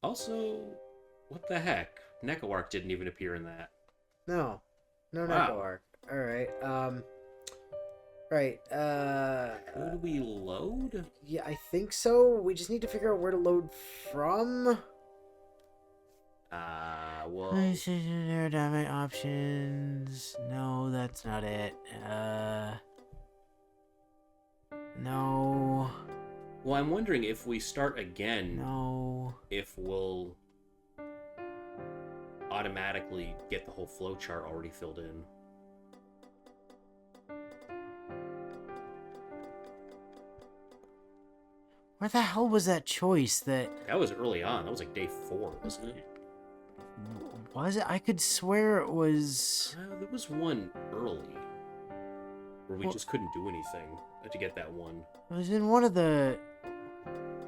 Also, what the heck? Neko Arc didn't even appear in that. No. No Wow. Neko Arc. Alright, Right, Who do we load? yeah, I think so. We just need to figure out where to load from. Well... Aerodynamic options. No, that's not it. No. Well, I'm wondering if we start again, No. if we'll automatically get the whole flowchart already filled in. Where the hell was that choice that... That was early on. That was like day 4, wasn't it? Was it? I could swear it was... There was one early where we just couldn't do anything to get that one. It was in one of the...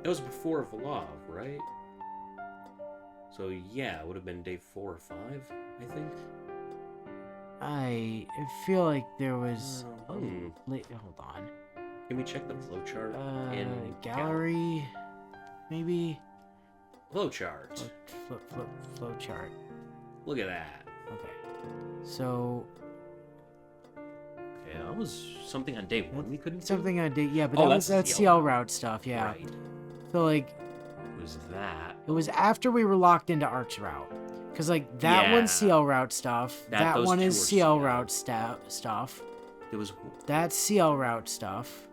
That was before Vlav, right? So yeah, it would have been day 4 or 5, I think. I feel like there was... Hmm. Hold on. Can we check the flowchart in gallery? Maybe? Flowchart. Flow chart. Look at that. Okay. So... Okay, that was something on day 1 we couldn't do? Something I did, yeah, but Oh, that's that's CL route stuff, yeah. Right. So, like... It was that. It was after we were locked into Arch route. Because, like, that one's CL route stuff. That those one two is are CL CL. route stuff. There was... That's CL route stuff.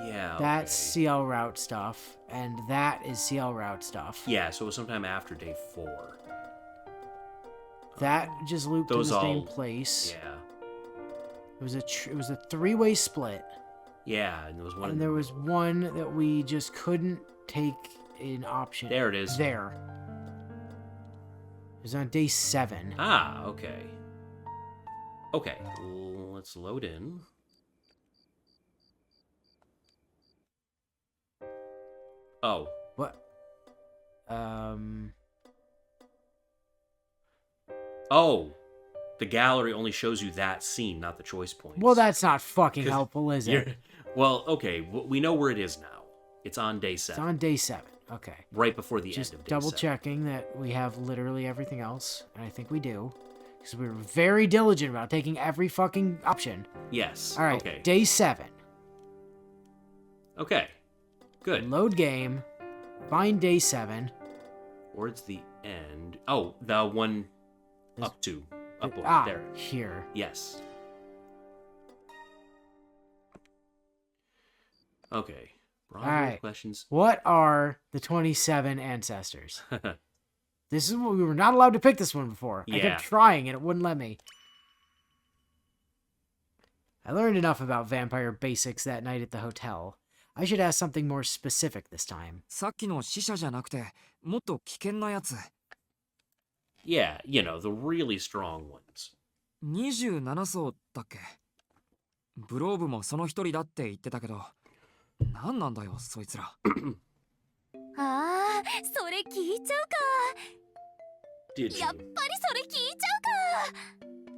Yeah, That's okay. CL route stuff. And that is CL route stuff. Yeah, so it was sometime after day 4. That just looped to the Those same all- place. Yeah. It was a 3-way split. Yeah, and there was one... And there was one that we just couldn't take an option. There it is. There. It was on day 7. Ah, okay. Okay, let's load in. Oh. What? Oh! The gallery only shows you that scene, not the choice points. Well, that's not fucking helpful, is it? Well, okay, we know where it is now. It's on day 7. It's on day 7. Okay. Right before the Just end of day double 7. checking that we have literally everything else. And I think we do. Because we were very diligent about taking every fucking option. Yes. All right. Okay. Day 7. Okay. Good. Load game. Find day 7. Towards the end. Oh, the one up to. Upward. There. Here. Yes. Okay. Bravo Alright. questions. What are the 27 ancestors? This is what we were not allowed to pick this one before. I Yeah. kept trying and it wouldn't let me. I learned enough about vampire basics that night at the hotel. I should ask something more specific this time. さっきの死者じゃなくて、もっと危険なやつ。Yeah, you know, the really strong ones. 27層だっけ？ブローブもその一人だって言ってたけど、何なんだよ、そいつら。ああ、それ聞いちゃうか。 Did やっ you? ぱりそれ聞いちゃ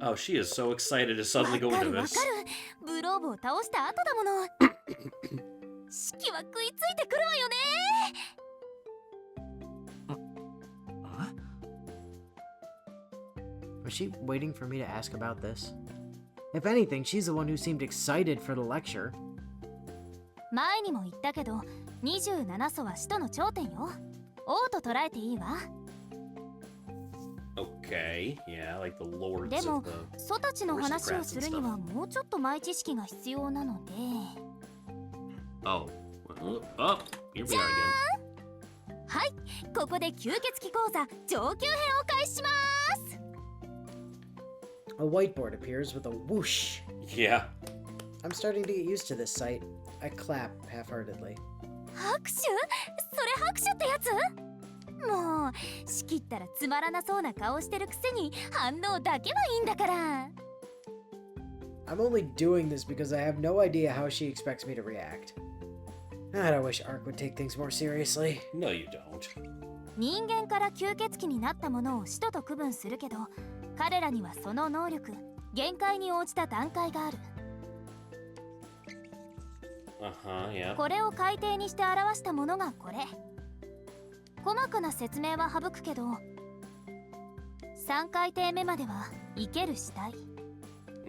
うか。 Oh, she is so excited to suddenly go わか into るわ this. かる。ブローブを倒した後だもの。四季は食いついてくるわよね。 Was she waiting for me to ask about this? If anything, she's the one who seemed excited for the lecture. 前にも言ったけど、27層は使徒の頂点よ。王と捉えていいわ。 Okay, yeah, like the lords でも of the... 祖たちの話をするに aristocrats and はもうちょっと前知識が必要なので。 Oh. Oh, here we are again. はい、ここで吸血鬼講座上級編を開始します。 A whiteboard appears with a whoosh. Yeah. I'm starting to get used to this sight. I clap half-heartedly. 拍手？それ拍手ってやつ？もう仕切ったらつまらなそうな顔してるくせに反応だけはいいんだから。 I'm only doing this because I have no idea how she expects me to react. God, I wish Arc would take things more seriously. No, you don't. 人間から吸血鬼になったものを使徒と区分するけど、彼らにはその能力、限界に応じた段階がある。 Uh-huh, yeah. これを改定にして表したものがこれ。細かな説明は省くけど、3海底目までは生ける死体、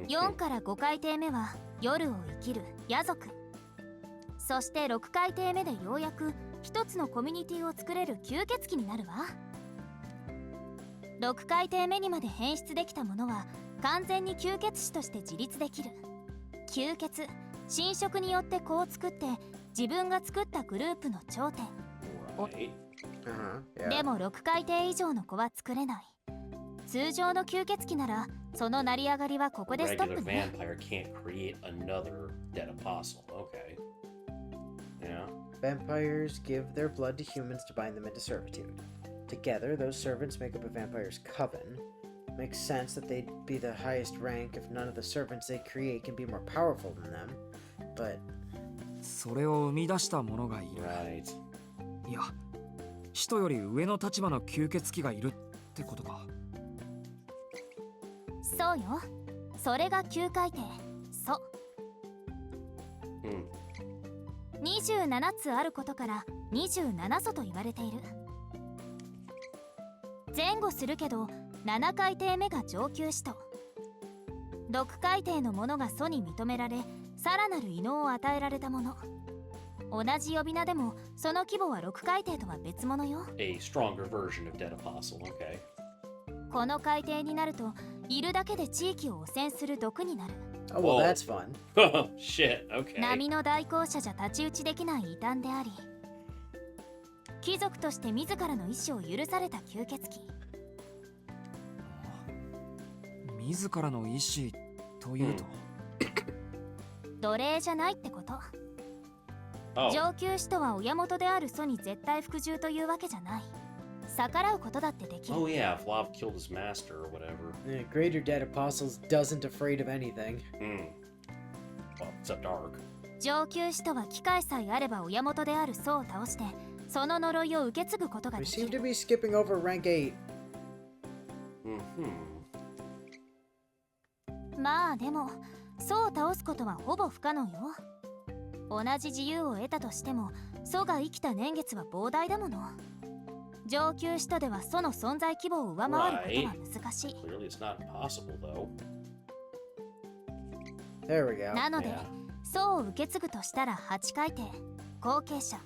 4から5海底目は夜を生きる野族、そして6海底目でようやく一つのコミュニティを作れる吸血鬼になるわ。6海底目にまで変質できたものは完全に吸血師として自立できる。吸血侵食によって子を作って自分が作ったグループの頂点。 Right. Yeah. でも6海底以上の子は作れない。通常の吸血鬼ならその成り上がりはここでストッ Regular プね。 vampire can't create another dead apostle. Okay. Yeah. Vampires give their blood to humans to bind them into servitude. Together, those servants make up a vampire's coven. Makes sense that they'd be the highest rank if none of the servants they create can be more powerful than them. But それを生み出した者がいる。 Right. いや、使徒より上の立場の吸血鬼がいるってことか。そうよ、それが9海底。そう、 27つあることから27祖と言われている。前後するけど7海底目が上級使徒、6海底の者が祖に認められさらなる異能を与えられたもの。同じ呼び名でもその規模は6海底とは別物よ。 A stronger version of dead apostle. Okay. この海底になるといるだけで地域を汚染する毒になる。 oh well, Whoa. that's fun. Shit. Okay. 波の代行者じゃ太刀打ちできない異端であり、貴族として自らの意志を許された吸血鬼。自らの意志というと、奴隷じゃないってこと。 Oh. 上級使徒は親元である祖に絶対服従というわけじゃない。逆らうことだってできる。 Oh yeah, Vlav killed his master or whatever. The Greater Dead Apostles doesn't afraid of anything. Well, except Arc. 上級使徒は機会さえあれば親元である祖を倒してその呪いを受け継ぐことが We でき seem to る。 be skipping over rank 8. まあでも祖を倒すことはほぼ不可能よ。同じ自由を得たとしても祖が生きた年月は膨大だもの。上級使徒では祖の存在規模を上回ることは難しい。 Clearly it's not impossible though. There we go. なので Yeah. 祖を受け継ぐとしたら8海底後継者。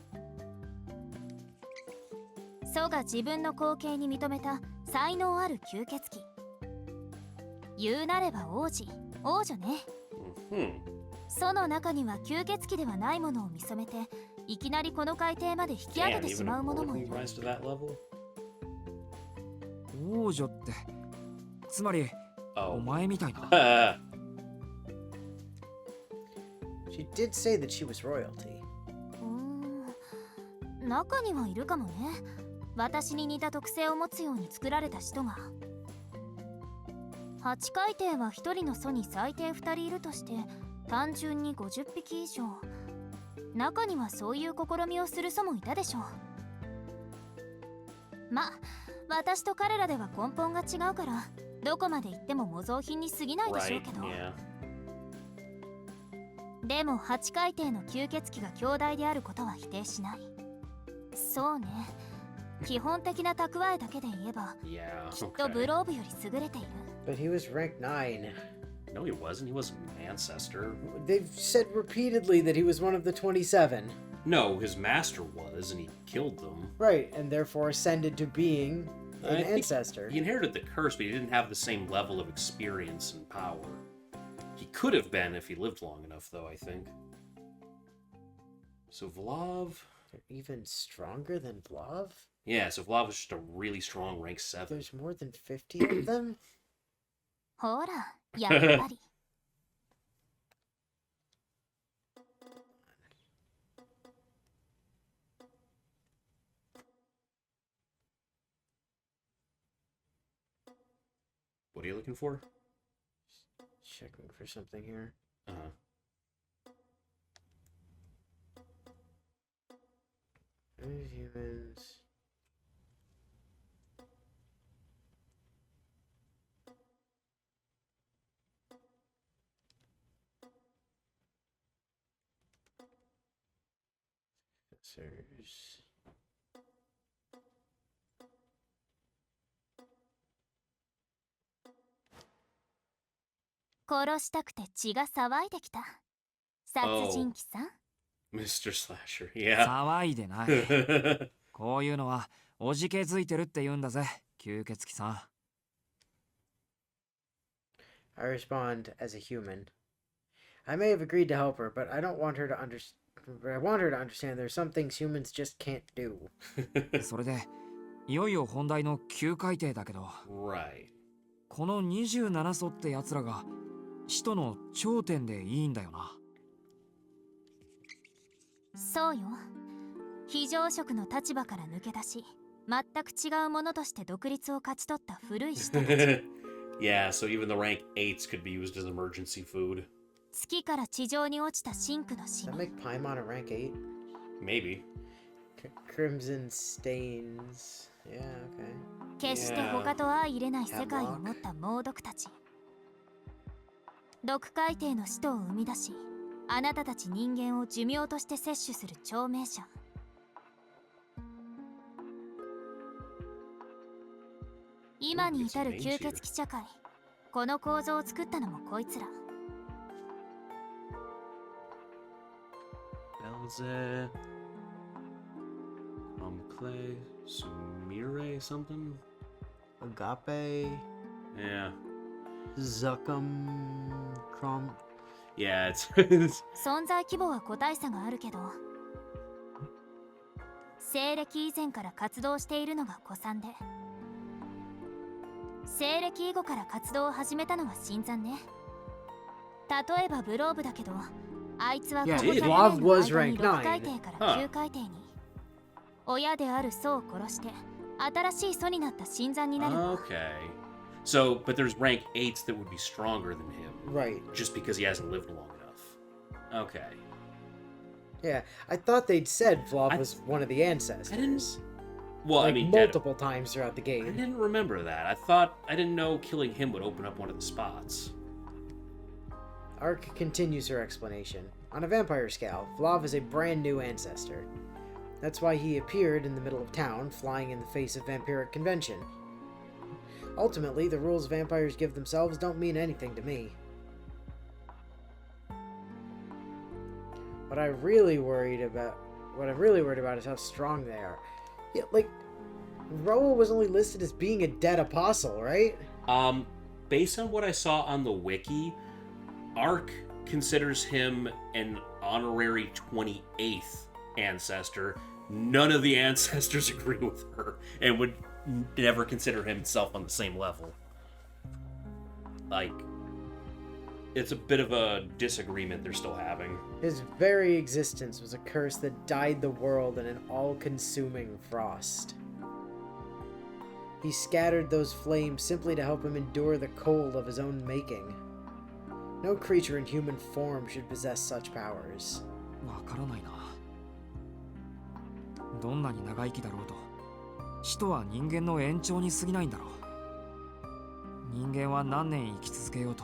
祖が自分の後継に認めた才能ある吸血鬼。言うなれば王子王女ね。祖の中には吸血鬼ではないものを見初めていきなりこの海底まで引き上げ Damn, てし even ま a うもの mortal もい can る。 rise to that level? 王女ってつまりお Oh. 前みたいな。 She did say that she was royalty. 中にはいるかもね。私に似た特性を持つように作られた人が。8海底は1人の祖に最低2人いるとして単純に50匹以上。中にはそういう試みをする祖もいたでしょう。ま、私と彼らでは根本が違うからどこまで行っても模造品に過ぎないでしょう Right, けど。 yeah. でも8海底の吸血鬼が兄弟であることは否定しない。そうね、基本的な蓄えだけで言えば Yeah. きっとブ Okay. ローブより優れている。 But he was rank 9. No, he wasn't. He wasn't an ancestor. They've said repeatedly that he was one of the 27. No, his master was, and he killed them. Right, and therefore ascended to being I an think ancestor. He inherited the curse, but he didn't have the same level of experience and power. He could have been if he lived long enough, though, I think. So Vlav... They're even stronger than Vlav? Yeah, so Vlav was just a really strong rank 7. There's more than 50 of them? ほら、やっぱり。What are you looking for? Checking for something here. Uh-huh. Humans. Sensors. 殺したくて血が騒いできた。殺人鬼さん。Mr. Slasher, yeah. 騒いでない。こういうのはおじけづいてるって言うんだぜ、吸血鬼さん。I respond as a human. I may have agreed to help her, but I don't want her to I want her to understand there are some things humans just can't do. それでいよいよ本題の9海底だけど、Right. この27層ってやつらが使徒の頂点でいいんだよな。そうよ。非常食の立場から抜け出し、全く違うものとして独立を勝ち取った古い使徒たち。Yeah, so even the rank 8s could be used as emergency food. 月から地上に落ちたシンクのシ Does that ミ。 make Paimon a rank 8? Maybe. Crimson stains. Yeah, okay. 決して他と相入れない世界を持った猛毒たち。毒海底の使徒を生み出し、あなたたち人間を寿命として摂取する長命者。今に至る吸血鬼社会、この構造を作ったのもこいつら。Elze. Clay. Sumire something? Agape. Yeah. Zuckum. Crom. Yeah, it's. 存在規模は個体差があるけど、西暦以前から活動しているのが古参で、西暦以後から活動を始めたのは新参ね。例えばブローブだけど、あいつはここ Yeah, 100 Blob 年の was 間に rank 6海底から9海底に、親である祖を殺して新しい祖になった新参になるわ。 Okay. So, but there's rank 8s that would be stronger than him. Right. Just because he hasn't lived long enough. Okay. Yeah, I thought they'd said Vlad was one of the ancestors. Well, Like I mean, dead- multiple times throughout the I game. didn't remember that. I didn't know killing him would open up one of the spots. Arc continues her explanation. On a vampire scale, Vlav is a brand new ancestor. That's why he appeared in the middle of town, flying in the face of vampiric convention. Ultimately, the rules vampires give themselves don't mean anything to me. What I'm really worried about is how strong they are. Yeah, like, Roa was only listed as being a dead apostle, right? Based on what I saw on the wiki, Arc considers him an honorary 28th ancestor. None of the ancestors agree with her and would never consider himself on the same level. Like, it's a bit of a disagreement they're still having. His very existence was a curse that dyed the world in an all-consuming frost. He scattered those flames simply to help him endure the cold of his own making. No creature in human form should possess such powers. わからないな。どんなに長生きだろうと、使徒は人間の延長に過ぎないんだろう。人間は何年生き続けようと、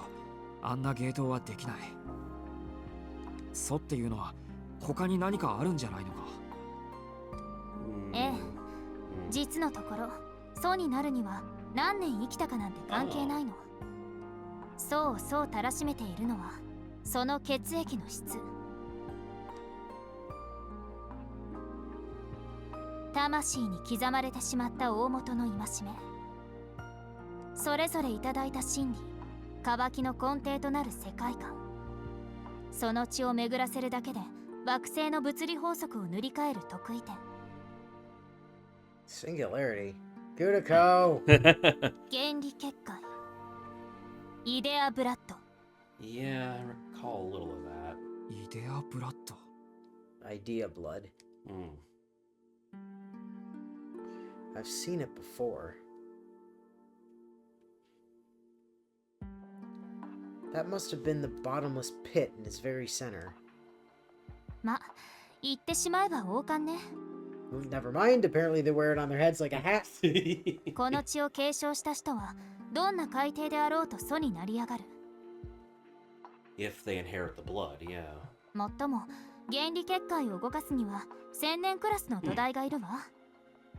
あんな芸当はできない。祖っていうのは他に何かあるんじゃないのか。ええ、実のところ、祖になるには何年生きたかなんて関係ないの。祖をそうたらしめているのは、その血液の質。魂に刻まれてしまった大元の戒め。それぞれいただいた真理、渇きの根底となる世界観。その血を巡らせるだけで惑星の物理法則を塗り替える得意点。Singularity. Gudako! 原理結界。イデアブラッド。 Yeah, I recall a little of that. イデアブラッド。Idea blood. I've seen it before. That must have been the bottomless pit in its very center. ま、言ってしまえば王冠ね。Never mind, apparently they wear it on their heads like a hat. この血を継承した人はどんな海底であろうと祖になり上がる。 If they inherit the blood, yeah. もっとも原理結界を動かすには1000年クラスの土台がいるわ。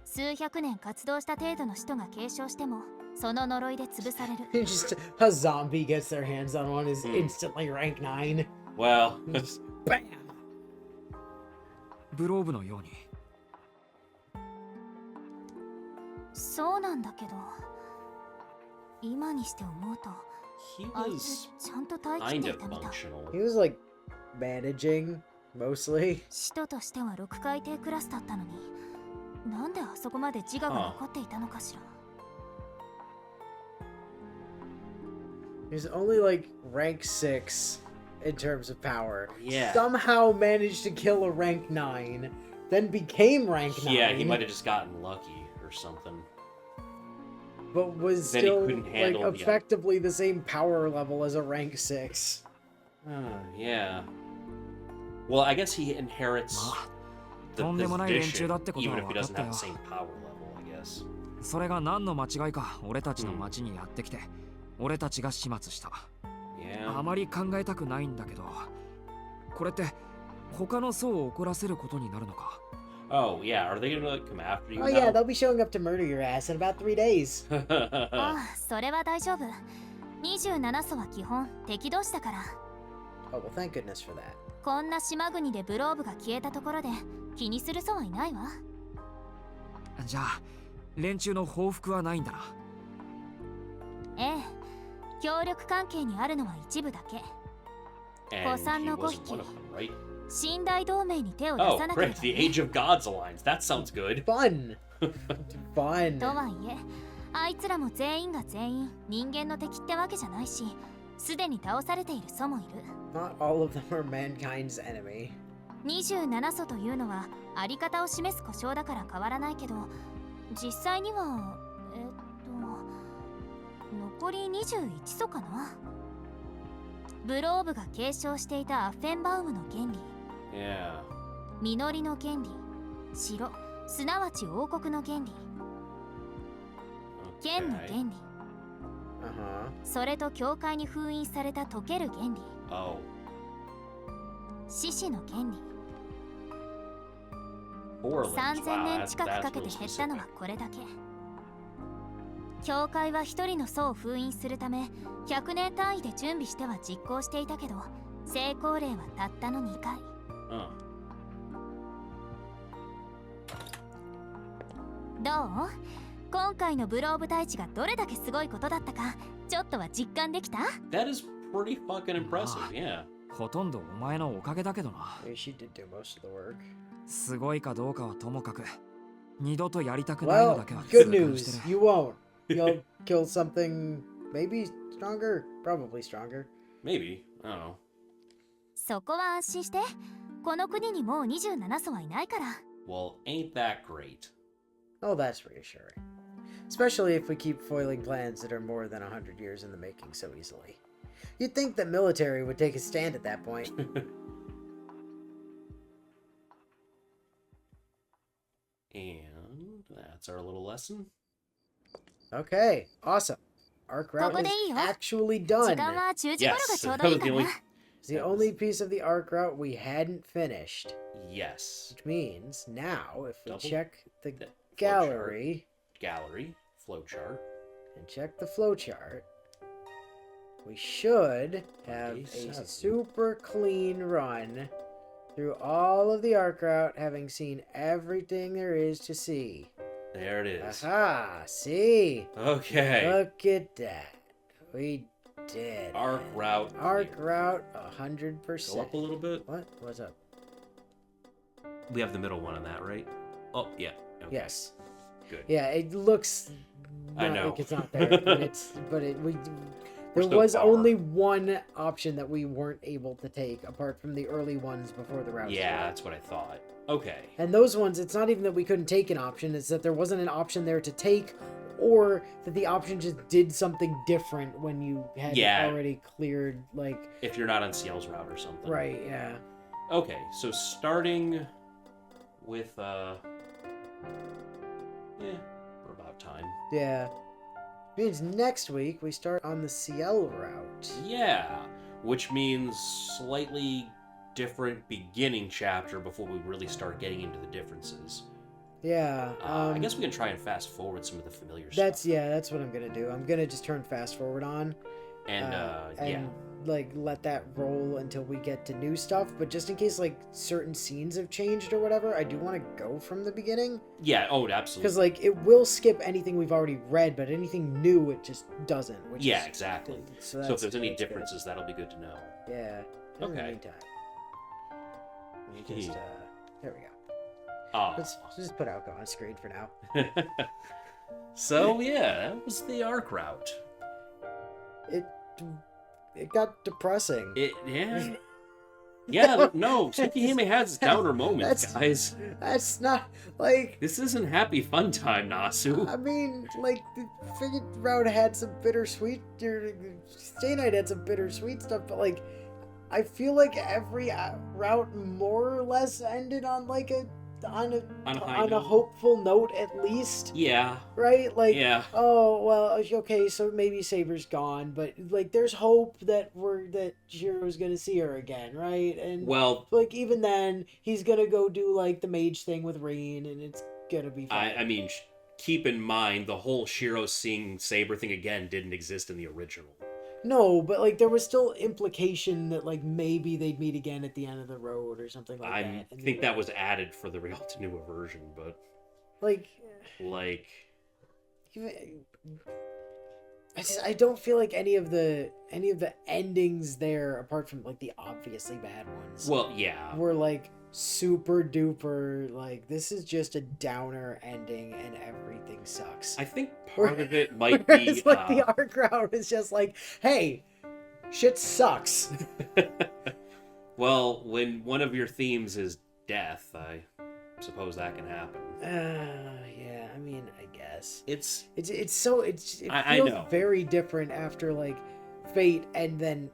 数百年活動した程度の使徒が継承してもその呪いで潰される。 Just a zombie gets their hands on one is Hmm. instantly rank 9. Well, Bam! ブローブのように。そうなんだけど、今にして思うと he あい was つちゃんと耐えきっ kind てい of たみたい。 functional. He was like managing mostly. 使徒としては6海底クラスだったのに、なんであそこまで自我が残っていたのかしら。 He's only like rank 6 in terms of power. Yeah. Somehow managed to kill a rank 9, then became rank 9. Yeah, he might have just gotten lucky or something. But was Then he still couldn't like handle the- effectively the same power level as a rank 6. Yeah. Well, I guess he inherits まあ the とんでもない連中 position, だってことは even if he 分かっ doesn't た have よ。 the same power level, I guess. それが何の間違いか俺たちの町にやってきて、俺たちが始末した。 Yeah. あまり考えたくないんだけど、これって他の層を怒らせることになるのか。 Oh, yeah. Are they gonna like, come after you Oh yeah, now? they'll be showing up to murder your ass in about 3 days. ああ、それは大丈夫。27層は基本敵同士だから。 Oh well, thank goodness for that. こんな島国でブローブが消えたところで気にする層はいないわ。じゃあ連中の報復はないんだな。ええ、協力関係にあるのは一部だけ。 And he no wasn't gohiki. one of them, right? 信頼同盟に手を出 Oh, さなけれ great. ば The ね。 Age of Gods Alliance. That sounds good. Fun. と Fun. はいえ、あいつらも全員が全員人間の敵ってわけじゃないし、すでに倒されている層もいる。 Not all of them are mankind's enemy. 27層というのはあり方を示す呼称だから変わらないけど、実際には残り21層かな。ブローブが継承していたアッフェンバウムの原理、 Yeah. 実りの原理、城、すなわち王国の原理、剣の Okay. 原理、 Uh-huh. それと教会に封印された溶ける原理、 Oh. 獅子の原理。 Four limbs. 3000 Wow, 年 that's, 近く that's かけ real て減ったのは specific. これだけ。教会は一人の層を封印するため100年単位で準備しては実行していたけど、成功例はたったの2回。 Oh. どう？今回のブローブ大地がどれだけすごいことだったか、ちょっとは実感できた？ That is pretty fucking impressive, yeah. ほとんどお前のおかげだけどな。 Maybe she did do most of the work. すごいかどうかはともかく、二度とやりたくないの Well, だけは good 痛感して news. る。 You won't. You'll kill something maybe stronger, probably stronger. Maybe. I don't know. そこは安心して。この国にもう27層はいないから。 Well, ain't that great? Oh, that's reassuring. Especially if we keep foiling plans that are more than 100 years in the making so easily. You'd think the military would take a stand at that point. And that's our little lesson. Okay, awesome. Arc route is ここでいいよ。 actually 時 done. 間は10時頃が Yes, ちょう that どい was いか the な。 only. It's the only piece of the arc route we hadn't finished. Yes. Which means now, if we Double check the the gallery Gallery flowchart. and check the flowchart, we should have a 27. super clean run through all of the arc route, having seen everything there is to see. There it is. Aha! See? Okay. Look at that. We did. Arc it. route. Arc clear. route Go 100%. up a little bit. What? What's up? We have the middle one on that, right? Oh, yeah. Okay. Yes. Good. Yeah, it looks I not know. like it's not there, but We're there still was far. only one option that we weren't able to take apart from the early ones before the route. Yeah, that's what I thought. Okay. And those ones, it's not even that we couldn't take an option, it's that there wasn't an option there to take, or that the option just did something different when you had Yeah. already cleared, like... If you're not on Ciel's route or something. Right, yeah. Okay, so starting with, we're about time. Yeah. Means next week we start on the Ciel route. Yeah, which means slightly different beginning chapter before we really start getting into the differences. Yeah. I guess we can try and fast forward some of the familiar That's stuff. that's what I'm gonna do. I'm gonna just turn fast forward on. And yeah. Like let that roll until we get to new stuff. But just in case like certain scenes have changed or whatever, I do want to go from the beginning. Yeah, oh, absolutely. Because like it will skip anything we've already read, but anything new it just doesn't. Which Yeah, is, exactly. So if there's any that's differences, that'll be good to know. good. Yeah. In the Okay. meantime, let me just there we go. Oh. Let's just put Alco on screen for now. So yeah, that was the arc route. It got depressing. Yeah, no, Tsukihime has downer moments, guys. That's not like. This isn't happy fun time, Nasu. I mean, like the figured route had some bittersweet. Stay Night had some bittersweet stuff, but like, I feel like every route more or less ended on like on a hopeful note at least. Yeah. Right? Like, Yeah. oh well, okay, so maybe Saber's gone, but like there's hope that Shiro's gonna see her again, right? And Well, like even then, he's gonna go do like the mage thing with Rain, and it's gonna be fine. I mean, keep in mind the whole Shiro seeing Saber thing again didn't exist in the original. No, but like there was still implication that like maybe they'd meet again at the end of the road or something like that. I think that was added for the Realta Nua version, but like I don't feel like any of the endings there, apart from like the obviously bad ones. Well, yeah. Were like super duper like this is just a downer ending and everything sucks. I think part of it might be It's like the arc route is just like, hey, shit sucks. Well, when one of your themes is death, I suppose that can happen. Yeah, I mean, I guess it I feels know. very different after like Fate and then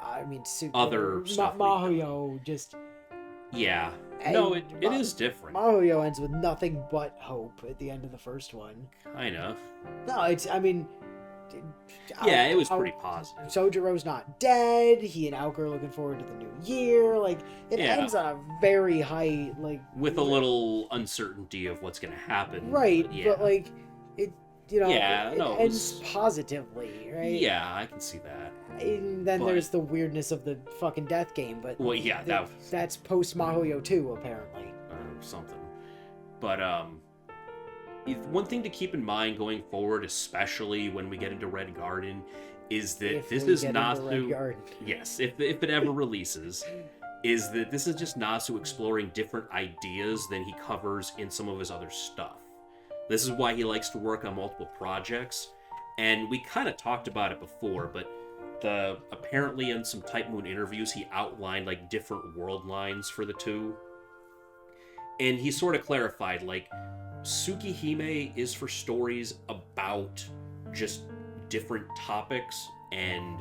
I mean Other stuff we know. Mahoyo just Yeah. And No, it is different. Mahoyo ends with nothing but hope at the end of the first one. Kinda. No, I mean Yeah, it was pretty positive. Sojiro's not dead. He and Aoka are looking forward to the new year. Like it Yeah. ends on a very high like With a little uncertainty of what's gonna happen. right, Yeah. but like it Yeah, it no, it ends was- positively, right? Yeah, I can see that. And then But- there's the weirdness of the fucking death game, but Well, yeah, that's post Mahoyo 2 apparently. Or something. But one thing to keep in mind going forward, especially when we get into Red Garden, is that If this we is get into Red Nasu. Garden. Yes, if it ever releases, is that this is just Nasu exploring different ideas than he covers in some of his other stuff. This is why he likes to work on multiple projects, and we kind of talked about it before, but apparently in some Type Moon interviews he outlined like different world lines for the two. And he sort of clarified, like, Tsukihime is for stories about just different topics, and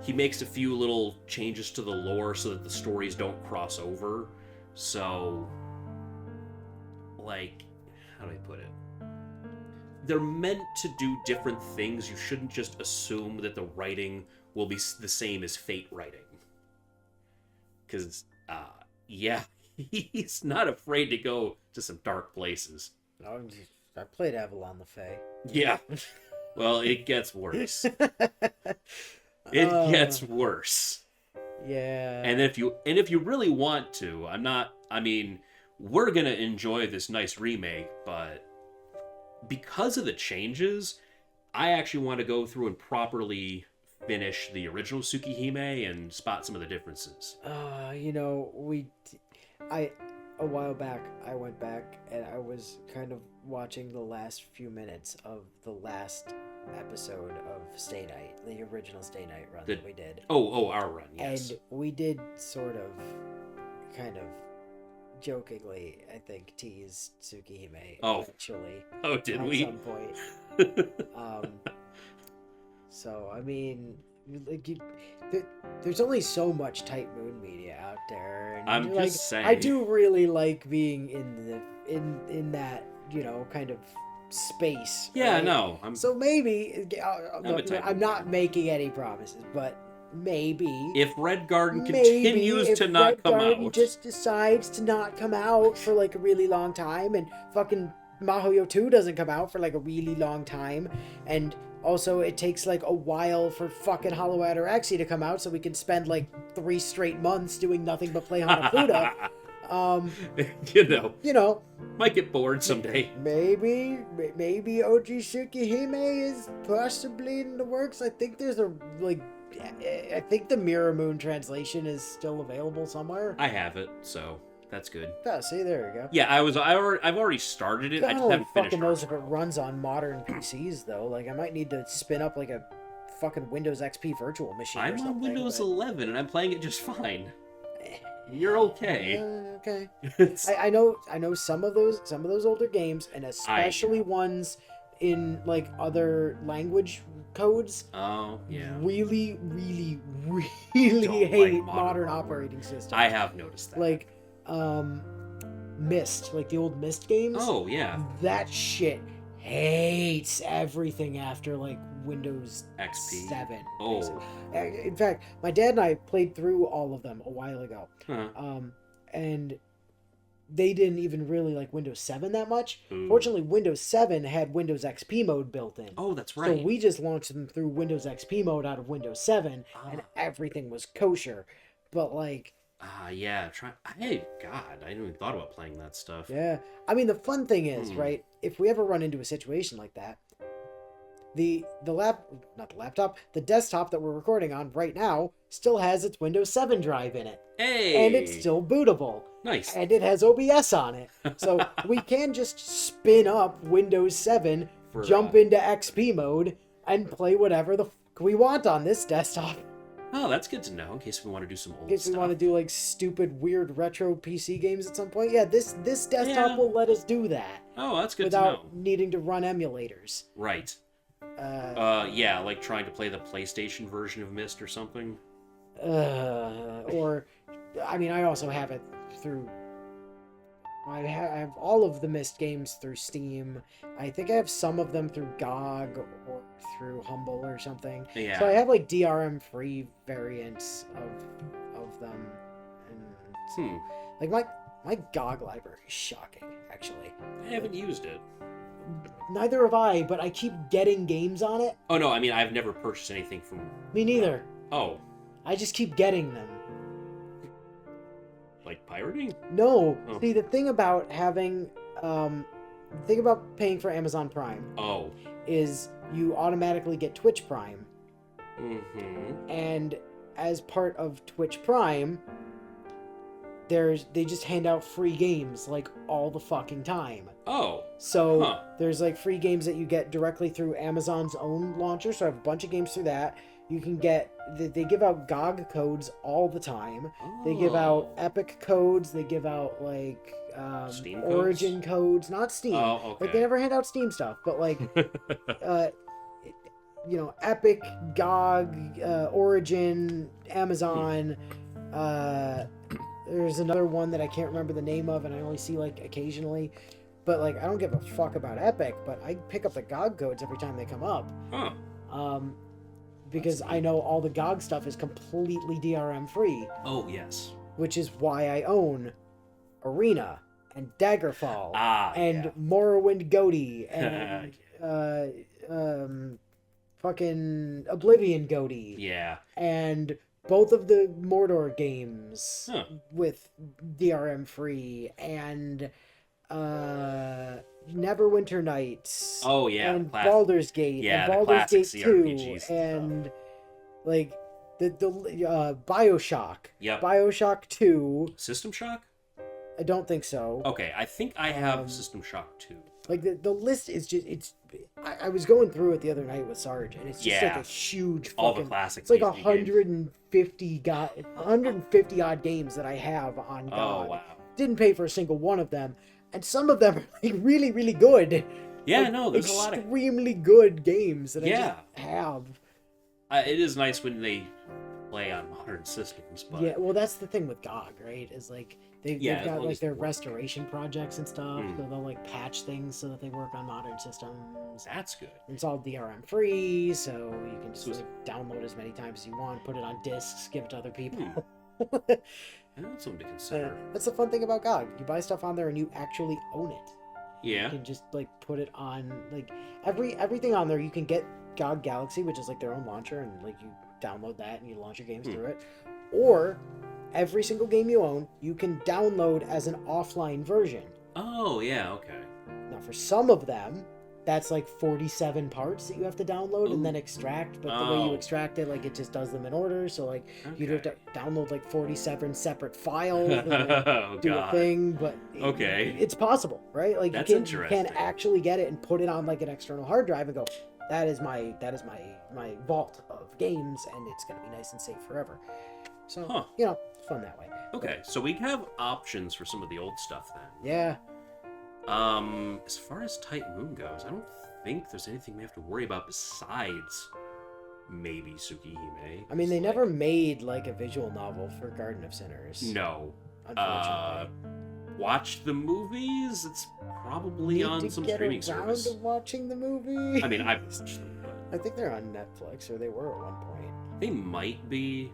he makes a few little changes to the lore so that the stories don't cross over. So, like, how do I put it? They're meant to do different things. You shouldn't just assume that the writing will be the same as Fate writing. Because, yeah, he's not afraid to go to some dark places. I played Avalon the Fae. Yeah. Well, it gets worse. It gets worse. Yeah. And if you really want to, we're gonna enjoy this nice remake, but because of the changes, I actually want to go through and properly finish the original Tsukihime and spot some of the differences. A while back, I went back and I was kind of watching the last few minutes of the last episode of Stay Night, the original Stay Night run that we did. Our run, yes. And we did sort of, kind of jokingly, I think, tease Tsukihime eventually. Oh, did we? At some point. So, I mean, like, there's only so much Type Moon media out there. And I'm like, just saying. I do really like being in that, kind of space. Yeah, right? no. So maybe, I'm a Type I'm Moon not fan. making any promises, but maybe. If Red Garden Maybe continues if to not Red come Garden out. just decides to not come out for like a really long time, and fucking Mahoyo 2 doesn't come out for like a really long time, and also it takes like a while for fucking Hollow Ataraxia to come out, so we can spend like 3 straight months doing nothing but play Hanafuda. You know, You know, might get bored someday. maybe OG Tsukihime is possibly in the works. I think there's a like, I think the Mirror Moon translation is still available somewhere. I have it, so that's good. Oh, see, there you go. Yeah, I've already started it. I God just only haven't finished fucking knows it. if it runs on modern PCs though. Like, I might need to spin up like a fucking Windows XP virtual machine. I'm or on something, Windows but... 11 and I'm playing it just fine. You're okay. Okay. It's- I know some of those older games, and especially ones in like other language codes. Oh yeah. Really Don't hate like modern operating systems. I have noticed that. Like Myst, like the old Myst games. Oh yeah. That shit hates everything after like Windows XP. 7. Oh. basically. In fact, my dad and I played through all of them a while ago. Huh. And they didn't even really like Windows 7 that much. Ooh. Fortunately, Windows 7 had Windows XP mode built in. Oh, that's right. So we just launched them through Windows XP mode out of Windows 7, and Ah. everything was kosher. But like, Yeah. Hey, God, I hadn't even thought about playing that stuff. yeah. I mean, the fun thing is, right, if we ever run into a situation like that, the desktop that we're recording on right now still has its Windows 7 drive in it. Hey. And it's still bootable. nice. And it has OBS on it. So we can just spin up Windows 7, For, jump into XP mode, and play whatever the fuck we want on this desktop. Oh, that's good to know in case we want to do some old In case stuff. we want to do like stupid, weird retro PC games at some point. Yeah, this desktop Yeah. will let us do that Oh, that's good without to know. needing to run emulators. Right. Yeah, like trying to play the PlayStation version of Myst or something. Or, I mean, I also have it through. I have all of the Myst games through Steam. I think I have some of them through GOG or through Humble or something. Yeah. So I have like DRM free variants of them. And like my GOG library is shocking, actually. I haven't used it. Neither have I, but I keep getting games on it. Oh no, I mean I've never purchased anything from. Me neither. Oh, I just keep getting them. like pirating? No. Oh. See, the thing about having, the thing about paying for Amazon Prime Oh. is you automatically get Twitch Prime. Mm-hmm. And as part of Twitch Prime, they just hand out free games like all the fucking time. Oh. So Huh. there's like free games that you get directly through Amazon's own launcher. So I have a bunch of games through that. You can get, they give out GOG codes all the time. They give out Oh. Epic codes. They give out like Steam Origin codes, not Steam. Oh, okay. Like they never hand out Steam stuff, but like, you know, Epic, GOG, Origin, Amazon. There's another one that I can't remember the name of, and I only see like occasionally. But like, I don't give a fuck about Epic, but I pick up the GOG codes every time they come up. Huh. Because I know all the GOG stuff is completely DRM free, Oh yes. which is why I own Arena and Daggerfall and yeah. Morrowind Goaty and fucking Oblivion Goaty Yeah. and both of the Mordor games Huh. with DRM free and Neverwinter Nights. Oh yeah. And classic. Baldur's Gate. Yeah, and the Baldur's classic Gate 2. CRPGs And like the BioShock. Yep. BioShock 2. System Shock? I don't think so. Okay, I think I have System Shock 2. Like the list is just I was going through it the other night with Sarge, and it's just like Yeah. a huge fucking, All the classic it's like PSP games. 150 odd games that I have on GOG. Oh wow. Didn't pay for a single one of them, and some of them are like really, really good. Yeah, Like, no, there's a lot of. extremely good games that I Yeah. just have. It is nice when they play on modern systems, but Yeah, well, that's the thing with GOG, right? Is like They've Yeah, got as long like as their they work. restoration projects and stuff, Mm. so they'll like patch things so that they work on modern systems. That's good. It's all DRM free, so you can just So is- like, download as many times as you want, put it on discs, give it to other people. That's something to consider. That's the fun thing about GOG. You buy stuff on there and you actually own it. You Yeah. can just like put it on like everything on there. You can get GOG Galaxy, which is like their own launcher, and like you download that and you launch your games through it. Or every single game you own, you can download as an offline version. Oh, yeah, okay. Now, for some of them, that's like 47 parts that you have to download and then Ooh. extract. But the way you Oh. extract it, like it just does them in order. So like you'd have to Okay. download like 47 separate files and then Oh, do a God. thing. But Okay. it's possible, right? Like That's you can interesting. actually get it and put it on like an external hard drive and go, that is my vault of games, and it's gonna be nice and safe forever. So Huh. it's fun that way. Okay, so we have options for some of the old stuff then. Yeah. As far as Type Moon goes, I don't think there's anything we have to worry about besides maybe Tsukihime. I mean, they It's never like- made like a visual novel for Garden of Sinners. No. Unfortunately. Watch the movies. It's probably Need on to some get streaming around service. to watching the movie. I mean, I've watched them, but I think they're on Netflix, or they were at one point. they might be.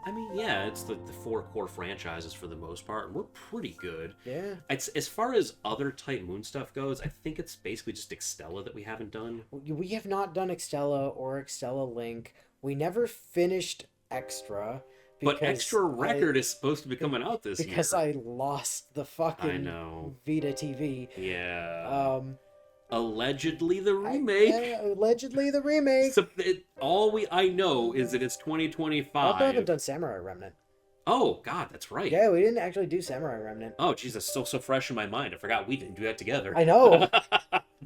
I mean, yeah, it's the four core franchises for the most part, and we're pretty good. Yeah. As far as other Type Moon stuff goes, I think it's basically just Extella that we haven't done. We have not done Extella or Extella Link. We never finished Extra. But Extra Record is supposed to be coming out this because year. I lost the fucking I know. Vita TV. Yeah. Allegedly the remake. Yeah, allegedly the remake. So I know is that it's I haven't 2025. done Samurai Remnant. Oh God, that's right. Yeah, we didn't actually do Samurai Remnant. Oh jeez, that's so fresh in my mind. I forgot we didn't do that together. I know.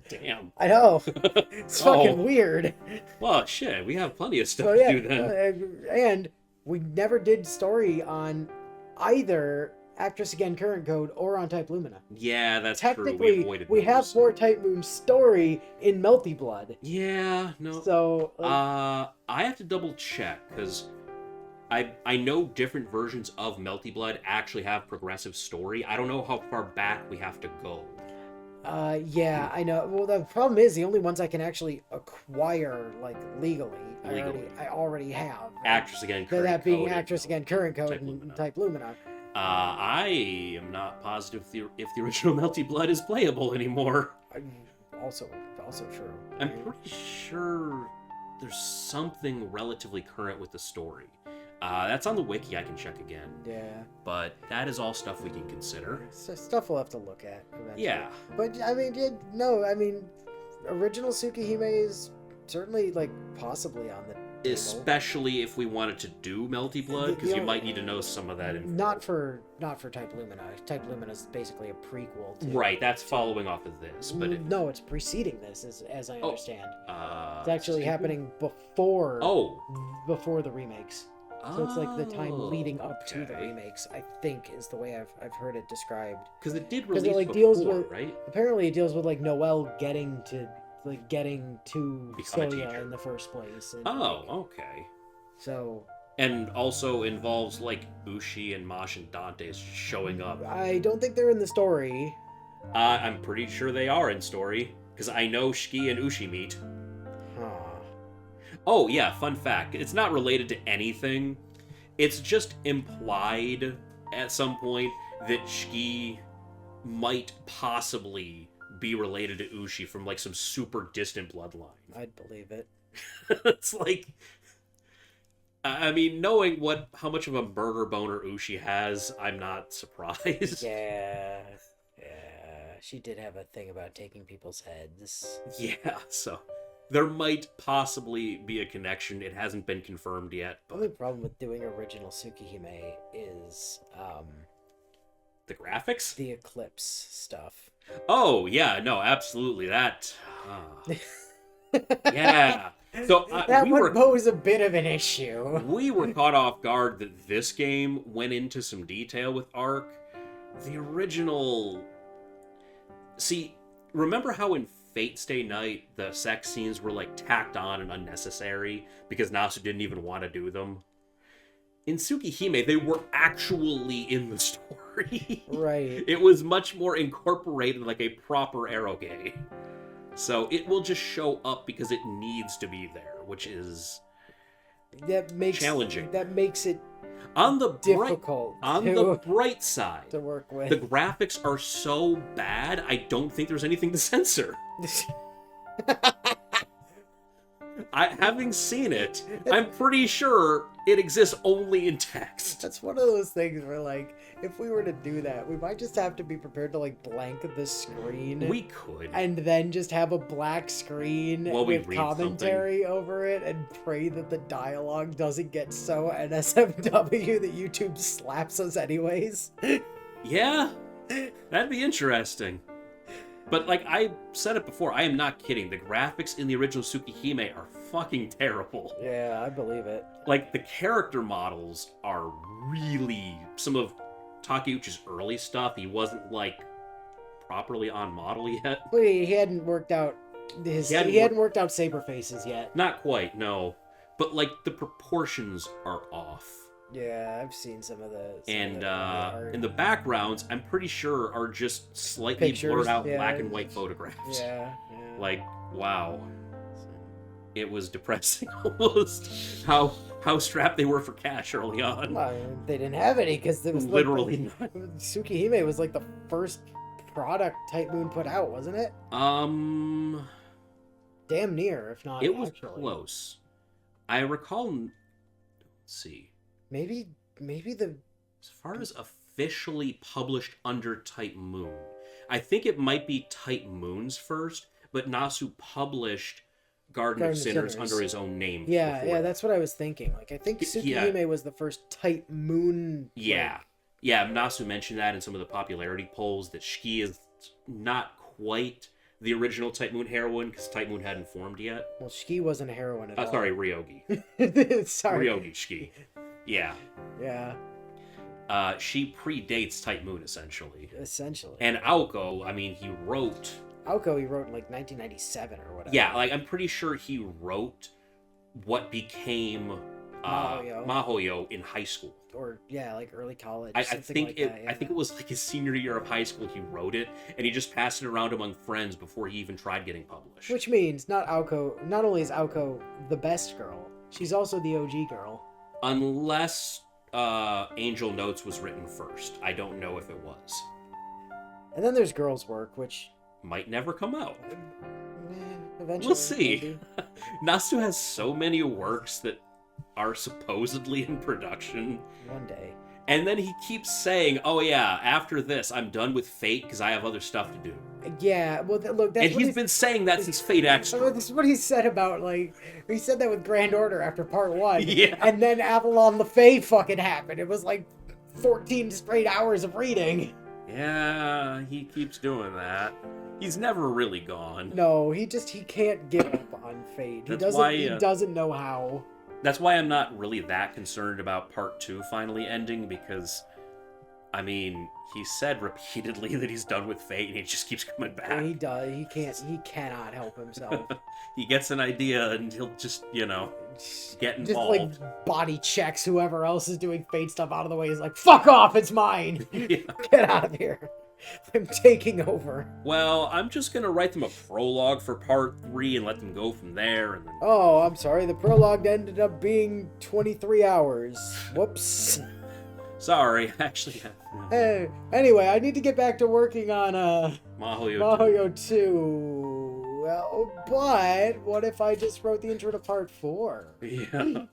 Damn. I know. It's fucking Oh. weird. Well, shit, we have plenty of stuff So yeah, to do then. and we never did story on either Actress Again Current Code or on Type Lumina. Yeah, that's true. Technically, avoided we have those. more Type Moon story in Melty Blood. Yeah, no. So like, I have to double check because I know different versions of Melty Blood actually have progressive story. I don't know how far back we have to go. yeah, I know. Well, the problem is the only ones I can actually acquire like legally. I already have. Actress Again. So Current that being Code and Actress Again Current Code Type and Lumina. Type Lumina. I am not positive if the original Melty Blood is playable anymore. Also true. I'm pretty sure there's something relatively current with the story. That's on the wiki. I can check again. Yeah. But that is all stuff we can consider. Stuff we'll have to look at eventually. Yeah. But I mean, original Tsukihime is certainly like possibly on the table. Especially if we wanted to do Melty Blood, because you might need to know some of that. Not for Type Lumina. Type Lumina is basically a prequel. To, Right, that's following off of this, but no, it's preceding this, as I understand. It's actually sequel? happening before. Oh, Before the remakes. So it's like the time leading up to the okay. remakes. I think is the way I've heard it described. Because it did 'Cause release it, like, before, deals with- right? Apparently, it deals with like Noelle getting to Become a Soya teacher. in the first place. And, Oh, like, okay. so And also involves like Ushi and Mosh and Dante showing up. I don't think they're in the story. I'm pretty sure they are in story because I know Shiki and Ushi meet. Huh. Oh yeah, fun fact. It's not related to anything. It's just implied at some point that Shiki might possibly be related to Ushi from like some super distant bloodline. I'd believe it. It's like, I mean, knowing how much of a murder boner Ushi has, I'm not surprised. Yeah. She did have a thing about taking people's heads. Yeah, so there might possibly be a connection. It hasn't been confirmed yet, The only but problem with doing original Tsukihime is the graphics? the Eclipse stuff. Oh, yeah, no, absolutely. That. Yeah. So That we would were pose a bit of an issue. we were caught off guard that this game went into some detail with Arc. The original. See, remember how in Fate Stay Night the sex scenes were like tacked on and unnecessary because Nasu didn't even want to do them? in Tsukihime, they were actually in the story. Right. It was much more incorporated like a proper eroge. So it will just show up because it needs to be there, which is challenging. That makes it on the difficult the bright side to work with. The graphics are so bad, I don't think there's anything to censor. Having seen it, I'm pretty sure it exists only in text. That's one of those things where, like, if we were to do that, we might just have to be prepared to, like, blank the screen. We could. And then just have a black screen with commentary over it and pray that the dialogue doesn't get so NSFW that YouTube slaps us anyways. Yeah, that'd be interesting. But like I said it before, I am not kidding. The graphics in the original Tsukihime are fucking terrible. Yeah, I believe it. Like, the character models are really... Some of Takeuchi's early stuff, he wasn't, like, properly on model yet. Well, he hadn't worked out he hadn't worked out saber faces yet. Not quite, no. But, like, the proportions are off. Yeah, I've seen some of the... And the backgrounds, I'm pretty sure, are just slightly blurred out black and white photographs. Yeah. Like, wow. It was depressing almost how strapped they were for cash early on. Well, they didn't have any because it was literally Tsukihime was like the first product Type Moon put out, wasn't it? Damn near, if not. It was close. I recall. Let's see. Maybe the... As far as officially published under Type Moon, I think it might be Type Moon's first, but Nasu published Garden of Sinners under his own name. Yeah, that's what I was thinking. Like, I think Tsukihime was the first Type Moon. Yeah. Yeah, Nasu mentioned that in some of the popularity polls, that Shiki is not quite the original Type Moon heroine, because Type Moon hadn't formed yet. Well, Shiki wasn't a heroine at all. Sorry, Ryogi. Sorry. Ryogi Shiki. Yeah. Yeah. She predates Type Moon, essentially. Essentially. And Aoko, I mean, he wrote in like 1997 or whatever. Yeah, like I'm pretty sure he wrote what became Mahoyo in high school. Or like early college. I think it was like his senior year of high school he wrote it, and he just passed it around among friends before he even tried getting published. Which means not only is Aoko the best girl, she's also the OG girl. Unless Angel Notes was written first. I don't know if it was. And then there's Girls' Work, which might never come out. Eventually. We'll see. Nasu has so many works that are supposedly in production. One day. And then he keeps saying, oh yeah, after this, I'm done with Fate because I have other stuff to do. Yeah, well, look, that's and he's been saying that since Fate Extra. This is what he said about, like, he said that with Grand Order after part 1. Yeah. And then Avalon the Fae fucking happened. It was like 14 straight hours of reading. Yeah, he keeps doing that. He's never really gone. No, he can't give up on Fate. He doesn't know how. That's why I'm not really that concerned about part 2 finally ending, because, I mean, he said repeatedly that he's done with Fate, and he just keeps coming back. He does. He cannot help himself. He gets an idea, and he'll just, get involved. Just, like, body checks whoever else is doing Fate stuff out of the way. He's like, fuck off, it's mine! Yeah. Get out of here. I'm taking over. Well, I'm just gonna write them a prologue for part 3 and let them go from there. And then... Oh, I'm sorry. The prologue ended up being 23 hours. Whoops. Sorry, actually. Hey, anyway, I need to get back to working on Mahoyo 2. Well, but what if I just wrote the intro to part 4? Yeah.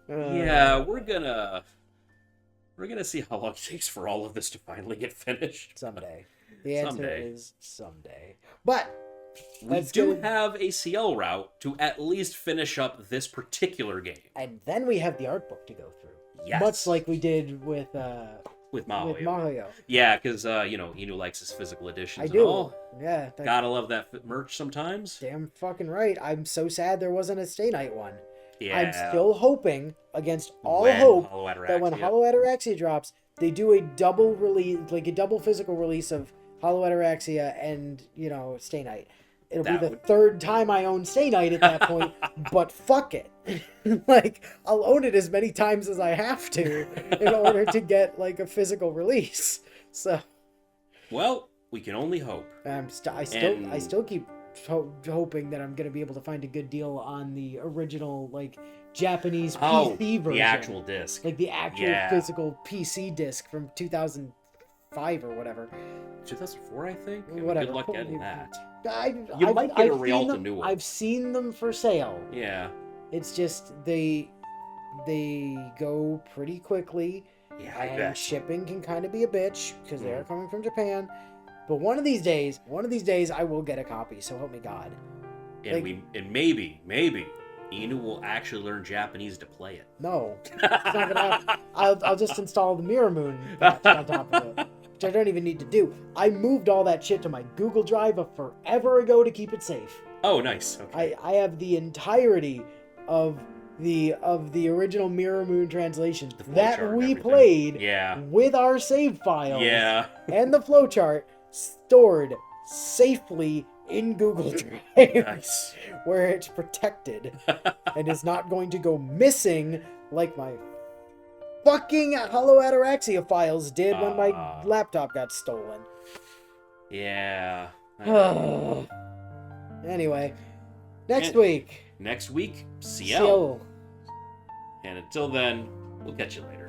Yeah, we're gonna see how long it takes for all of this to finally get finished. Someday. The answer is someday. But we do have a Ciel route to at least finish up this particular game. And then we have the art book to go through. Yes. Much like we did with Mahoyo. With Mahoyo. Yeah, because Inu likes his physical editions. I do. All. Yeah. Gotta love that merch sometimes. Damn fucking right. I'm so sad there wasn't a Stay Night one. Yeah. I'm still hoping, against all hope, that when Hollow Ataraxia drops, they do a double release, like a double physical release of Hollow Ataraxia and, Stay Night. It'll That be the would- third time I own Stay Night at that point, but fuck it. Like, I'll own it as many times as I have to in order to get, like, a physical release. So, Well, we can only hope. I And- still keep hoping that I'm going to be able to find a good deal on the original, like, Japanese PC version. the actual disc. Like, the actual Yeah. physical PC disc from 2005 or whatever. 2004, I think. Whatever. Good luck getting that. You might get a Rialto new one. I've seen them for sale. Yeah. It's just they go pretty quickly, Yeah, I and bet. shipping can kind of be a bitch because they are Mm. coming from Japan. But one of these days, I will get a copy. So help me God. And like- maybe Inu will actually learn Japanese to play it. No, it's not gonna happen. I'll just install the Mirror Moon patch on top of it, which I don't even need to do. I moved all that shit to my Google Drive forever ago to keep it safe. Oh, nice. Okay. I have the entirety of the original Mirror Moon translation The flowchart that and we everything. played Yeah. with our save files Yeah. and the flowchart stored safely in Google Drive, Nice. where it's protected and is not going to go missing like my fucking Hollow Ataraxia files did when my Ah. laptop got stolen. Yeah. Anyway, next And- week, Next week, Ciel. Ciel. And until then, we'll catch you later.